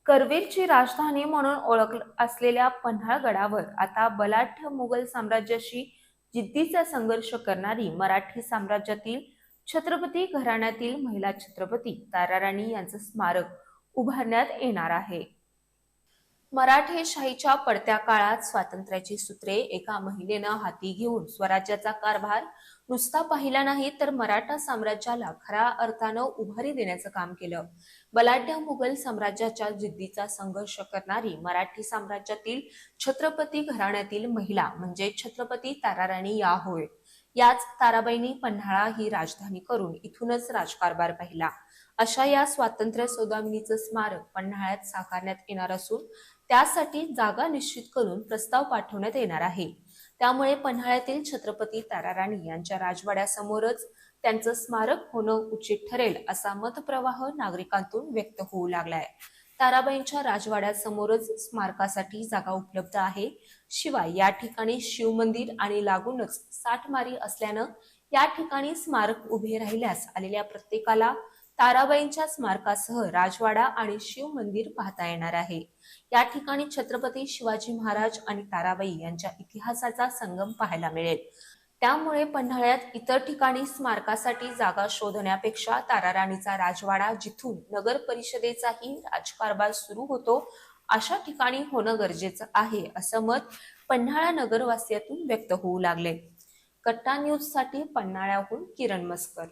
करवीरची राजधानी म्हणून ओळख असलेल्या पन्हाळगडावर आता बलाढ्य मुघल साम्राज्याशी जिद्दीचा संघर्ष करणारी मराठी साम्राज्यातील छत्रपती घराण्यातील महिला छत्रपती ताराराणी यांचं स्मारक उभारण्यात येणार आहे। मराठेशाहीच्या पडत्या काळात स्वातंत्र्याची सूत्रे एका महिलेनं हाती घेऊन स्वराज्याचा कारभार नुसता पाहिला नाही तर मराठा साम्राज्याला खऱ्या अर्थानं उभारी देण्याचं काम केलं। बलाढ्य मुघल साम्राज्याच्या जिद्दीचा संघर्ष करणारी मराठी साम्राज्यातील छत्रपती घराण्यातील महिला म्हणजे छत्रपती ताराराणी या होय। याच ताराबाईंनी पन्हाळा ही राजधानी करून इथूनच राजकारभार पाहिला। अशा या स्वातंत्र्य सौदामिनीचं स्मारक पन्हाळ्यात साकारण्यात येणार असून त्यासाठी जागा निश्चित करून प्रस्ताव पाठवण्यात येणार आहे। त्यामुळे पन्हाळ्यातील छत्रपती ताराराणी यांच्या राजवाड्यासमोरच त्यांचं स्मारक होणं उचित ठरेल असा मतप्रवाह नागरिकांतून व्यक्त होऊ लागलाय। ताराबाईंच्या राजवाड्यासमोरच स्मारकासाठी जागा उपलब्ध आहे। शिवाय या ठिकाणी शिवमंदिर आणि लागूनच साठमारी असल्यानं या ठिकाणी स्मारक उभे राहिल्यास आलेल्या प्रत्येकाला ताराबाईंच्या स्मारकासह राजवाडा आणि शिव मंदिर पाहता येणार आहे। या ठिकाणी छत्रपती शिवाजी महाराज आणि ताराबाई यांच्या इतिहासाचा संगम पाहायला मिळेल। त्यामुळे पन्हाळ्यात इतर ठिकाणी स्मारकासाठी जागा शोधण्यापेक्षा ताराराणीचा राजवाडा जिथून नगर परिषदेचाही राजकारभार सुरू होतो अशा ठिकाणी होणं गरजेचं आहे असं मत पन्हाळा नगरवासियातून व्यक्त होऊ लागले। कट्टा न्यूज साठी पन्हाळ्याहून किरण मस्कर।